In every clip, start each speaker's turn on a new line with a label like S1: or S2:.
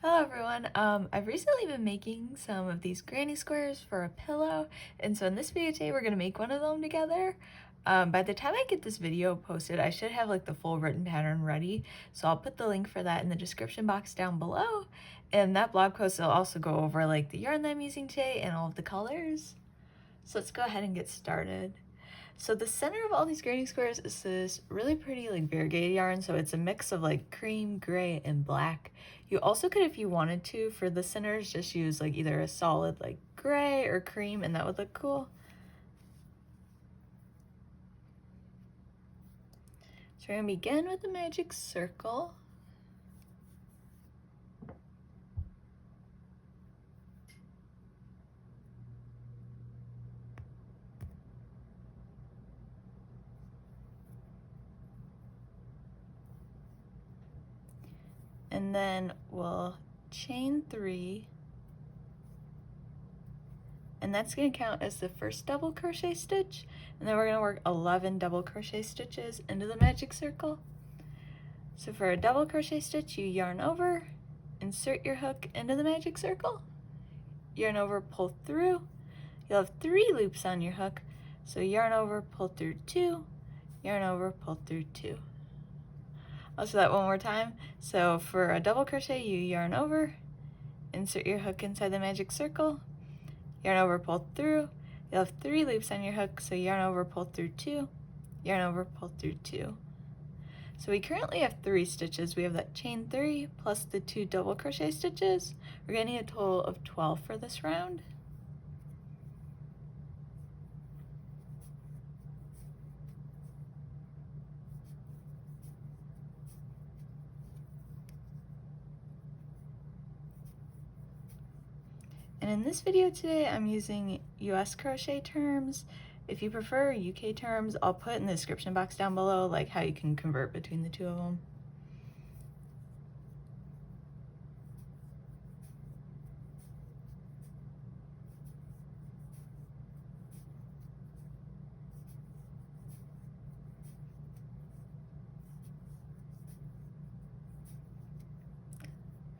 S1: Hello everyone. I've recently been making some of these granny squares for a pillow, and so in this video today we're going to make one of them together. By the time I get this video posted, I should have like the full written pattern ready, so I'll put the link for that in the description box down below, and that blog post will also go over like the yarn that I'm using today and all of the colors. So let's go ahead and get started. So the center of all these granny squares is this really pretty like variegated yarn, so it's a mix of like cream, gray, and black. You also could, if you wanted to, for the centers, just use like either a solid like gray or cream, and that would look cool. So we're gonna begin with the magic circle. And then we'll chain 3, and that's going to count as the first double crochet stitch, and then we're going to work 11 double crochet stitches into the magic circle. So for a double crochet stitch, you yarn over, insert your hook into the magic circle, yarn over, pull through. You'll have 3 loops on your hook, so yarn over, pull through 2, yarn over, pull through 2. I'll do that one more time. So for a double crochet, you yarn over, insert your hook inside the magic circle, yarn over, pull through. You'll have 3 loops on your hook, so yarn over, pull through 2, yarn over, pull through 2. So we currently have 3 stitches. We have that chain 3 plus the 2 double crochet stitches. We're getting a total of 12 for this round. And in this video today, I'm using US crochet terms. If you prefer UK terms, I'll put in the description box down below like how you can convert between the two of them.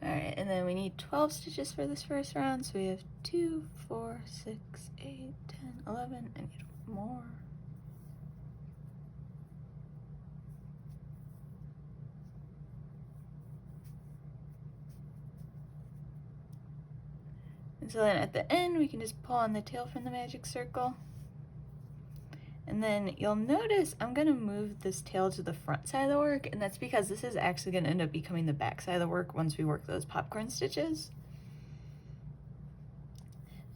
S1: Alright, and then we need 12 stitches for this first round, so we have 2, 4, 6, 8, 10, 11, I need more. And so then at the end, we can just pull on the tail from the magic circle. And then you'll notice I'm going to move this tail to the front side of the work, and that's because this is actually going to end up becoming the back side of the work once we work those popcorn stitches.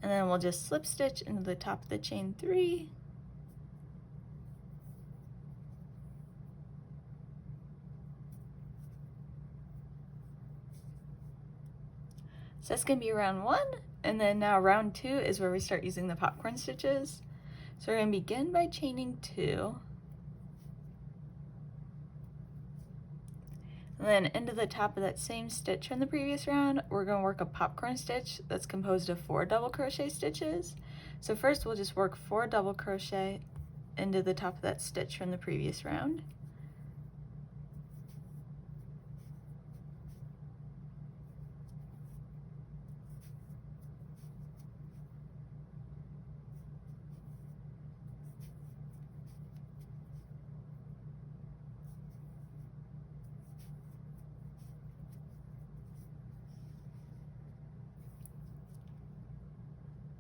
S1: And then we'll just slip stitch into the top of the chain 3. So that's going to be round 1, and then now round 2 is where we start using the popcorn stitches. So we're going to begin by chaining 2, and then into the top of that same stitch from the previous round, we're going to work a popcorn stitch that's composed of 4 double crochet stitches. So first we'll just work 4 double crochet into the top of that stitch from the previous round.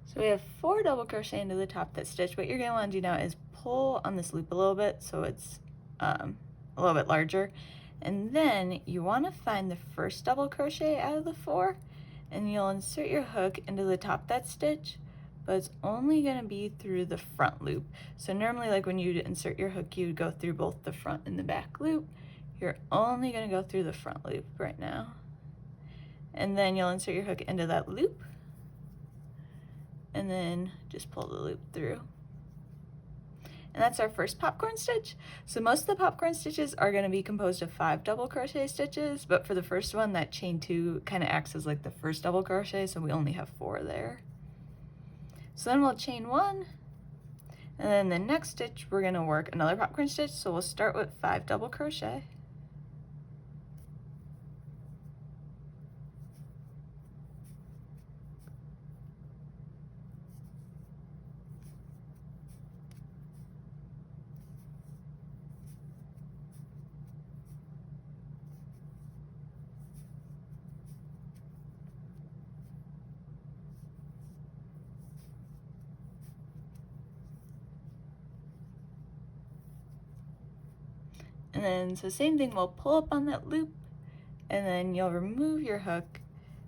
S1: So we have 4 double crochet into the top of that stitch. What you're going to want to do now is pull on this loop a little bit so it's a little bit larger. And then you want to find the first double crochet out of the 4, and you'll insert your hook into the top of that stitch, but it's only going to be through the front loop. So normally, like when you insert your hook, you would go through both the front and the back loop. You're only going to go through the front loop right now. And then you'll insert your hook into that loop, and then just pull the loop through. And that's our first popcorn stitch. So most of the popcorn stitches are going to be composed of 5 double crochet stitches, but for the first one, that chain 2 kind of acts as like the first double crochet, so we only have 4 there. So then we'll chain 1, and then the next stitch we're going to work another popcorn stitch, so we'll start with 5 double crochet. And then, so same thing, we'll pull up on that loop, and then you'll remove your hook,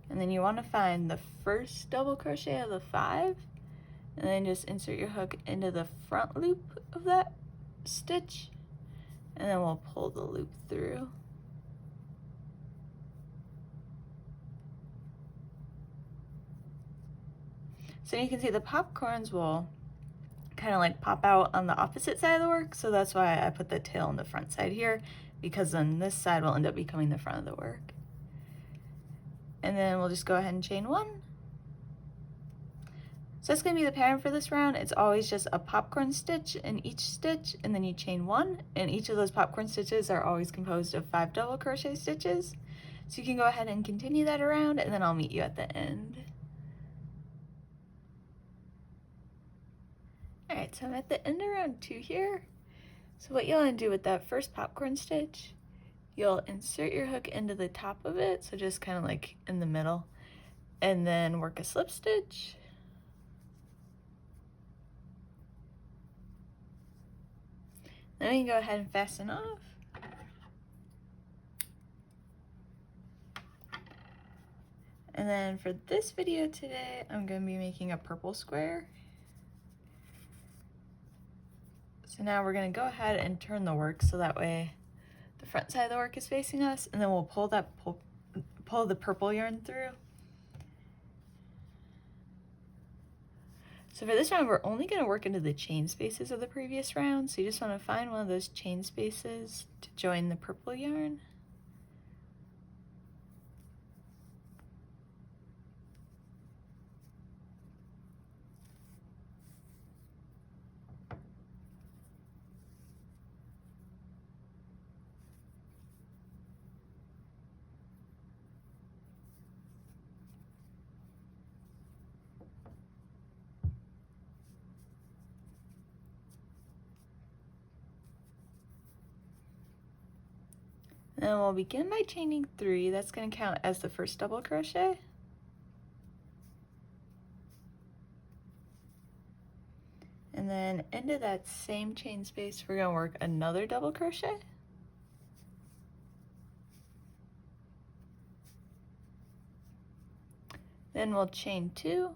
S1: and then you want to find the first double crochet of the 5, and then just insert your hook into the front loop of that stitch, and then we'll pull the loop through. So you can see the popcorns will kind of like pop out on the opposite side of the work, so that's why I put the tail on the front side here, because then this side will end up becoming the front of the work. And then we'll just go ahead and chain 1. So that's going to be the pattern for this round. It's always just a popcorn stitch in each stitch, and then you chain 1, and each of those popcorn stitches are always composed of 5 double crochet stitches. So you can go ahead and continue that around, and then I'll meet you at the end. Alright, so I'm at the end of round 2 here. So what you'll want to do with that first popcorn stitch, you'll insert your hook into the top of it, so just kind of like in the middle, and then work a slip stitch. Then we can go ahead and fasten off. And then for this video today, I'm going to be making a purple square. So now we're going to go ahead and turn the work so that way the front side of the work is facing us, and then we'll pull the purple yarn through. So for this round, we're only going to work into the chain spaces of the previous round, so you just want to find one of those chain spaces to join the purple yarn. Then we'll begin by chaining 3. That's going to count as the first double crochet. And then into that same chain space, we're going to work another double crochet. Then we'll chain 2.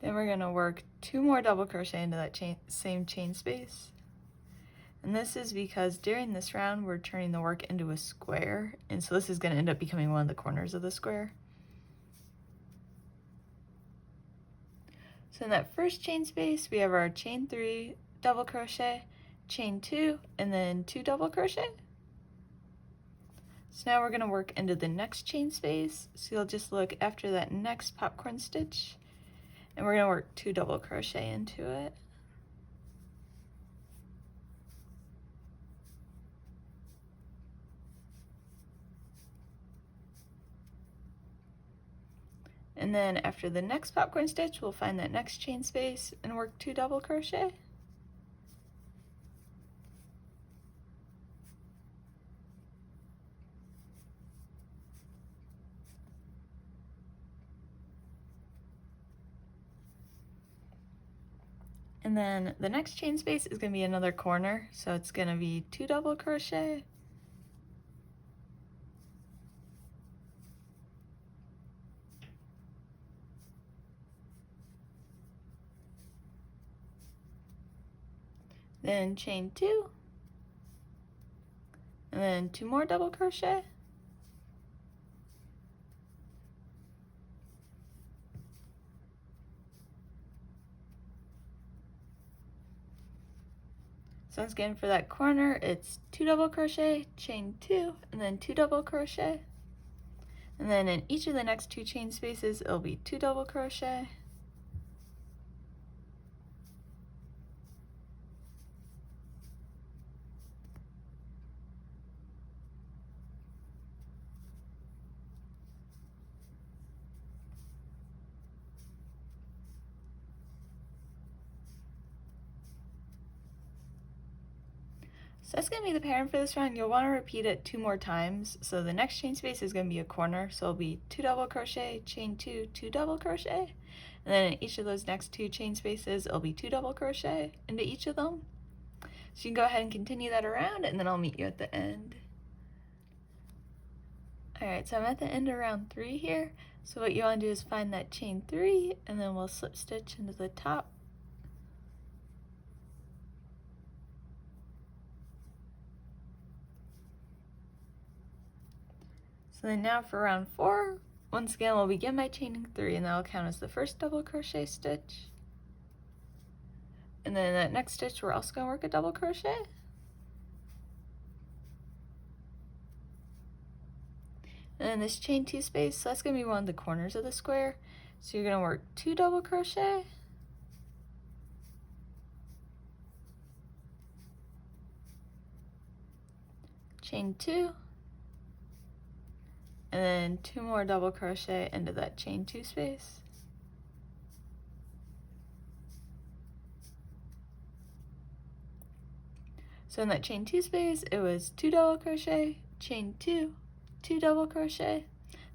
S1: Then we're going to work 2 more double crochet into that same chain space. And this is because during this round, we're turning the work into a square. And so this is going to end up becoming one of the corners of the square. So in that first chain space, we have our chain 3, double crochet, chain 2, and then 2 double crochet. So now we're going to work into the next chain space. So you'll just look after that next popcorn stitch, and we're going to work 2 double crochet into it. And then after the next popcorn stitch, we'll find that next chain space and work 2 double crochet. And then the next chain space is going to be another corner, so it's going to be 2 double crochet. Then chain 2, and then 2 more double crochet. So once again, for that corner, it's 2 double crochet, chain 2, and then 2 double crochet. And then in each of the next 2 chain spaces, it'll be 2 double crochet. So that's going to be the pattern for this round. You'll want to repeat it 2 more times. So the next chain space is going to be a corner. So it'll be 2 double crochet, chain 2, 2 double crochet. And then in each of those next 2 chain spaces, it'll be 2 double crochet into each of them. So you can go ahead and continue that around, and then I'll meet you at the end. Alright, so I'm at the end of round 3 here. So what you want to do is find that chain 3, and then we'll slip stitch into the top. So then now for round 4, once again we'll begin by chaining 3, and that will count as the first double crochet stitch. And then in that next stitch we're also going to work a double crochet. And then this chain 2 space, so that's going to be one of the corners of the square. So you're going to work 2 double crochet. Chain 2. And then 2 more double crochet into that chain 2 space. So in that chain 2 space, it was 2 double crochet, chain 2, 2 double crochet.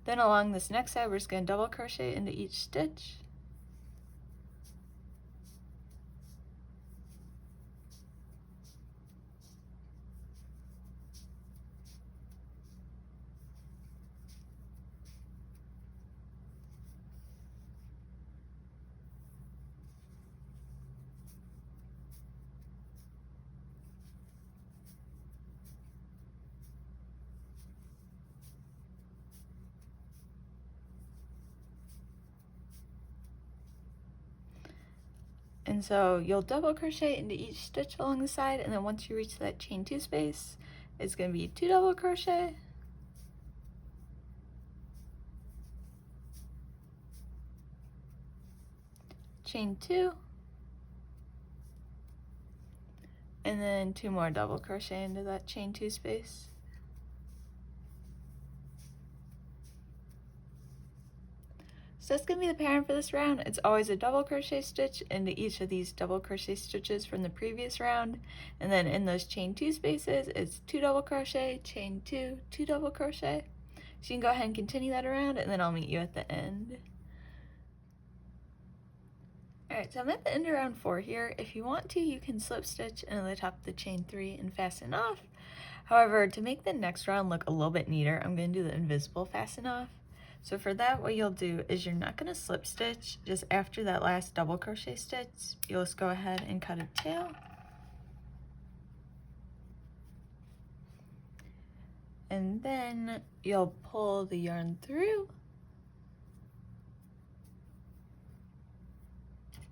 S1: Then along this next side, we're just going to double crochet into each stitch. And so you'll double crochet into each stitch along the side, and then once you reach that chain 2 space, it's going to be 2 double crochet, chain 2, and then 2 more double crochet into that chain 2 space. So that's going to be the pattern for this round. It's always a double crochet stitch into each of these double crochet stitches from the previous round, and then in those chain 2 spaces it's 2 double crochet, chain 2, 2 double crochet. So you can go ahead and continue that around, and then I'll meet you at the end. Alright, so I'm at the end of round 4 here. If you want to, you can slip stitch into the top of the chain 3 and fasten off. However, to make the next round look a little bit neater, I'm going to do the invisible fasten off. So for that, what you'll do is you're not going to slip stitch just after that last double crochet stitch. You'll just go ahead and cut a tail. And then you'll pull the yarn through.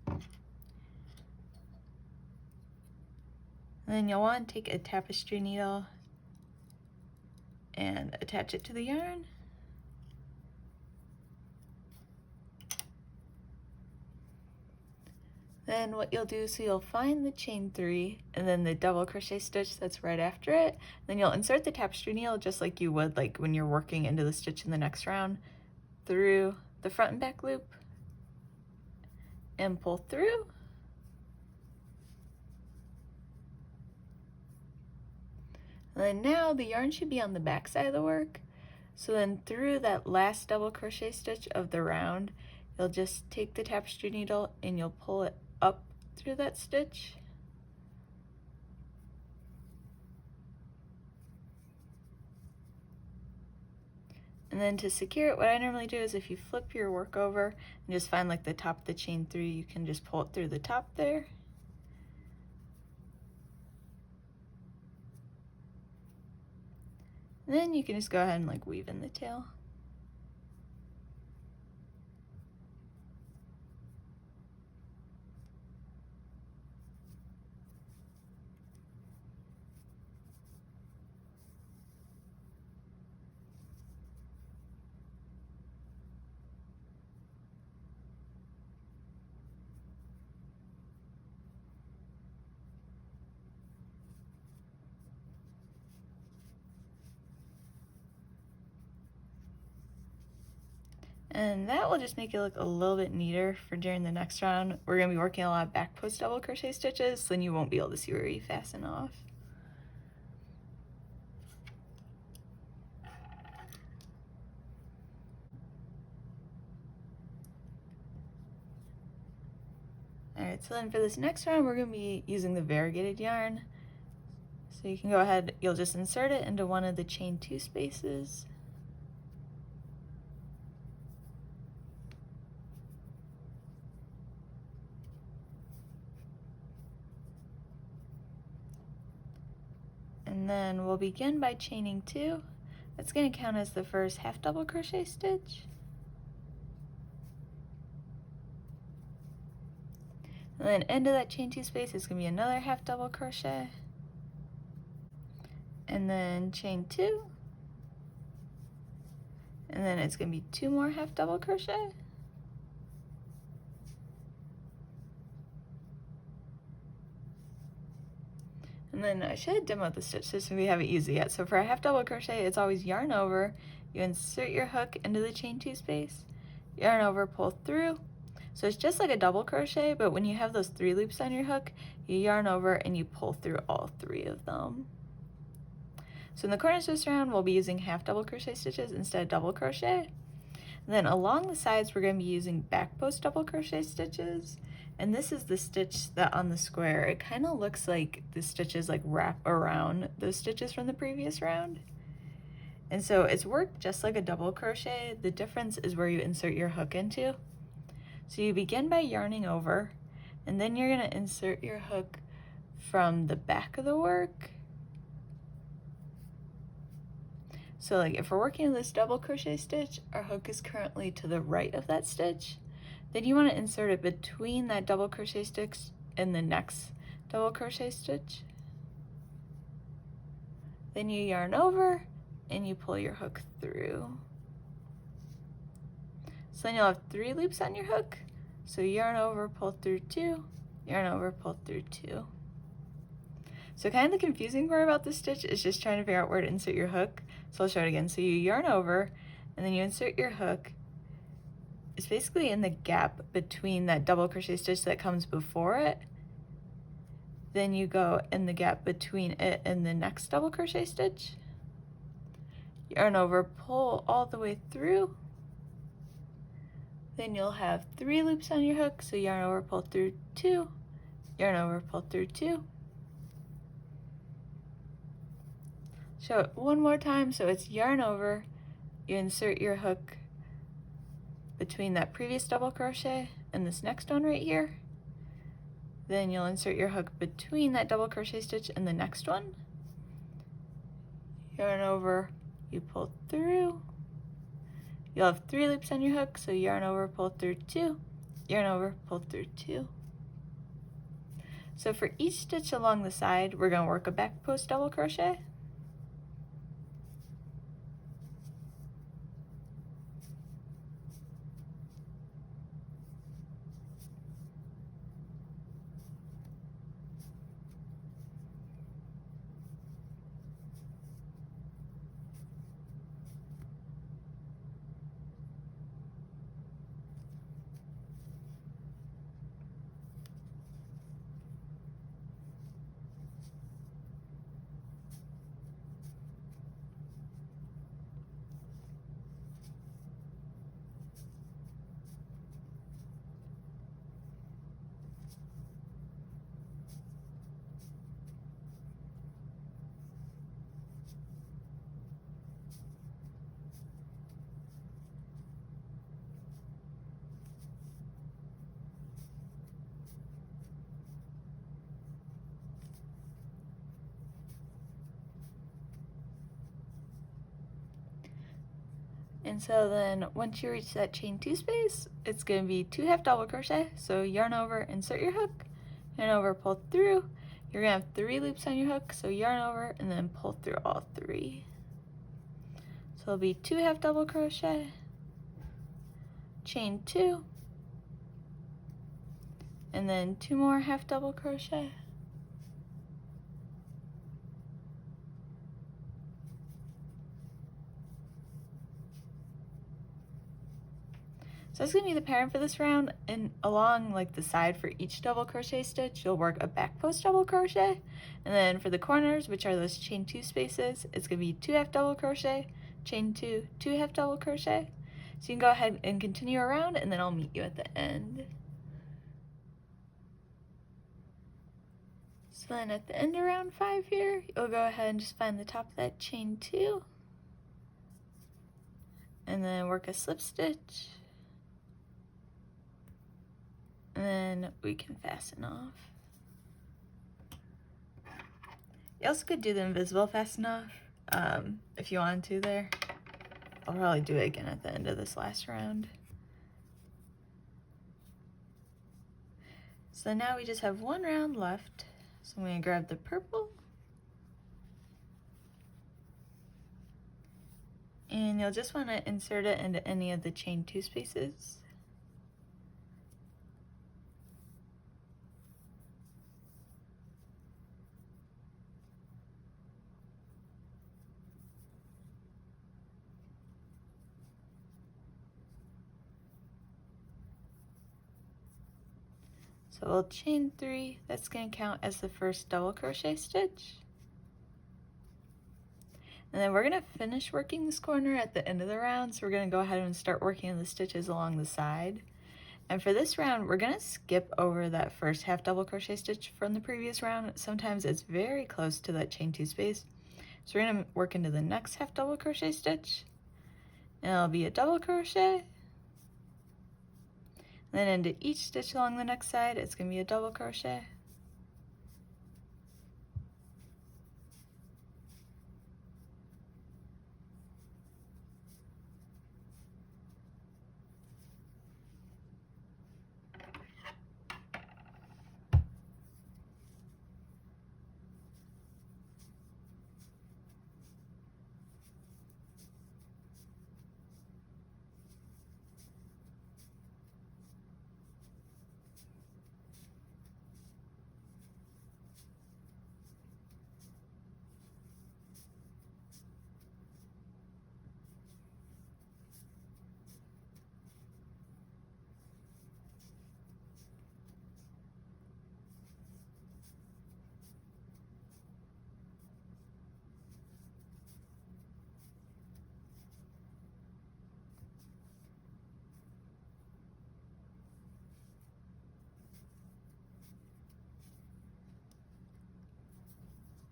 S1: And then you'll want to take a tapestry needle and attach it to the yarn. Then what you'll do, so you'll find the chain 3 and then the double crochet stitch that's right after it. Then you'll insert the tapestry needle just like you would like when you're working into the stitch in the next round through the front and back loop and pull through. And then now the yarn should be on the back side of the work. So then through that last double crochet stitch of the round, you'll just take the tapestry needle and you'll pull it up through that stitch. And then to secure it, what I normally do is if you flip your work over and just find like the top of the chain 3, you can just pull it through the top there. And then you can just go ahead and like weave in the tail. And that will just make it look a little bit neater for during the next round. We're going to be working a lot of back post double crochet stitches, so then you won't be able to see where you fasten off. Alright, so then for this next round, we're going to be using the variegated yarn. So you can go ahead, you'll just insert it into one of the chain 2 spaces. And then we'll begin by chaining 2. That's going to count as the first half double crochet stitch. And then into that chain 2 space is going to be another half double crochet. And then chain 2. And then it's going to be 2 more half double crochet. And then I should demo the stitches so we haven't used it yet. So for a half double crochet, it's always yarn over, you insert your hook into the chain 2 space, yarn over, pull through. So it's just like a double crochet, but when you have those 3 loops on your hook, you yarn over and you pull through all 3 of them. So in the corners of this round, we'll be using half double crochet stitches instead of double crochet. And then along the sides, we're going to be using back post double crochet stitches. And this is the stitch that on the square, it kind of looks like the stitches like wrap around those stitches from the previous round. And so it's worked just like a double crochet. The difference is where you insert your hook into. So you begin by yarning over, and then you're going to insert your hook from the back of the work. So like if we're working in this double crochet stitch, our hook is currently to the right of that stitch. Then you want to insert it between that double crochet stitch and the next double crochet stitch. Then you yarn over and you pull your hook through. So then you'll have 3 loops on your hook. So yarn over, pull through 2, yarn over, pull through 2. So kind of the confusing part about this stitch is just trying to figure out where to insert your hook. So I'll show it again. So you yarn over and then you insert your hook. It's basically in the gap between that double crochet stitch that comes before it. Then you go in the gap between it and the next double crochet stitch. Yarn over, pull all the way through. Then you'll have 3 loops on your hook. So yarn over, pull through 2, yarn over, pull through 2. Show it one more time. So it's yarn over, you insert your hook between that previous double crochet and this next one right here. Then you'll insert your hook between that double crochet stitch and the next one. Yarn over, you pull through. You'll have 3 loops on your hook, so yarn over, pull through 2, yarn over, pull through 2. So for each stitch along the side, we're going to work a back post double crochet. And so then once you reach that chain 2 space, it's going to be 2 half double crochet. So yarn over, insert your hook, yarn over, pull through. You're going to have 3 loops on your hook, so yarn over and then pull through all 3. So it'll be 2 half double crochet, chain 2, and then 2 more half double crochet. So that's going to be the pattern for this round, and along like the side for each double crochet stitch, you'll work a back post double crochet, and then for the corners, which are those chain 2 spaces, it's going to be 2 half double crochet, chain 2, 2 half double crochet. So you can go ahead and continue around, and then I'll meet you at the end. So then at the end of round 5 here, you'll go ahead and just find the top of that chain 2 and then work a slip stitch, and then we can fasten off. You also could do the invisible fasten off if you wanted to there. I'll probably do it again at the end of this last round. So now we just have 1 round left. So I'm going to grab the purple, and you'll just want to insert it into any of the chain 2 spaces. So we'll chain 3, that's going to count as the first double crochet stitch. And then we're going to finish working this corner at the end of the round, so we're going to go ahead and start working the stitches along the side. And for this round, we're going to skip over that first half double crochet stitch from the previous round. Sometimes it's very close to that chain 2 space. So we're going to work into the next half double crochet stitch, and it'll be a double crochet. Then into each stitch along the next side, it's going to be a double crochet.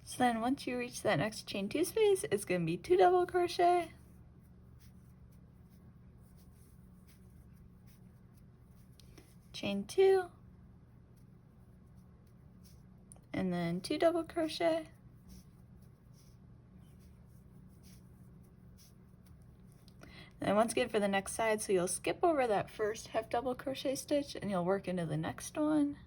S1: So then once you reach that next chain 2 space, it's going to be 2 double crochet, chain 2, and then 2 double crochet, and then once again for the next side, so you'll skip over that first half double crochet stitch and you'll work into the next one.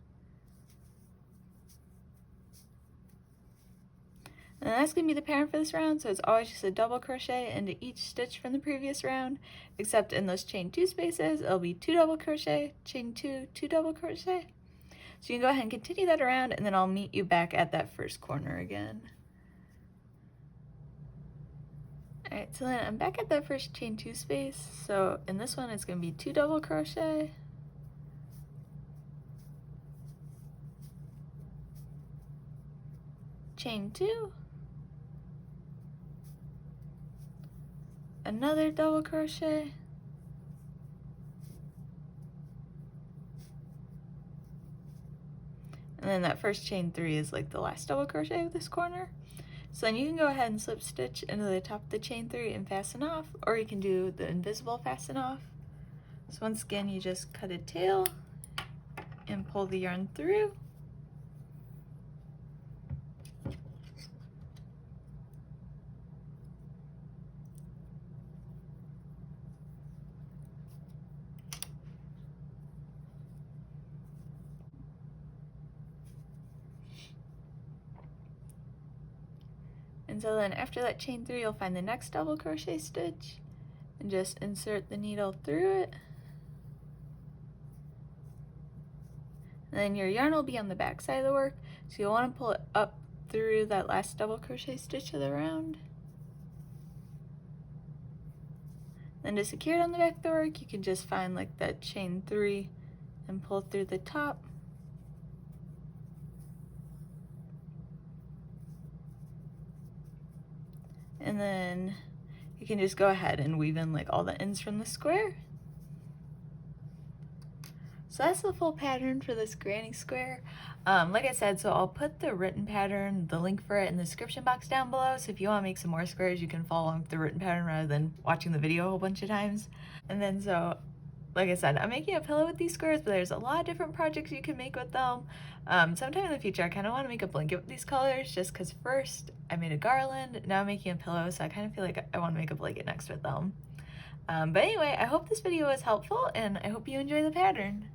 S1: And that's going to be the pattern for this round, so it's always just a double crochet into each stitch from the previous round, except in those chain 2 spaces, it'll be 2 double crochet, chain 2, 2 double crochet. So you can go ahead and continue that around, and then I'll meet you back at that first corner again. Alright, so then I'm back at that first chain 2 space, so in this one it's going to be 2 double crochet, chain 2, another double crochet, and then that first chain 3 is like the last double crochet of this corner. So then you can go ahead and slip stitch into the top of the chain 3 and fasten off, or you can do the invisible fasten off. So once again, you just cut a tail and pull the yarn through. And so then after that chain 3, you'll find the next double crochet stitch and just insert the needle through it. And then your yarn will be on the back side of the work, so you'll want to pull it up through that last double crochet stitch of the round. Then to secure it on the back of the work, you can just find like that chain 3 and pull through the top. And then you can just go ahead and weave in like all the ends from the square. So that's the full pattern for this granny square. Like I said, so I'll put the written pattern, the link for it, in the description box down below. So if you want to make some more squares, you can follow along with the written pattern rather than watching the video a whole bunch of times. And then so, like I said, I'm making a pillow with these squares, but there's a lot of different projects you can make with them. Sometime in the future, I kind of want to make a blanket with these colors just because first I made a garland, now I'm making a pillow, so I kind of feel like I want to make a blanket next with them. But anyway, I hope this video was helpful and I hope you enjoy the pattern.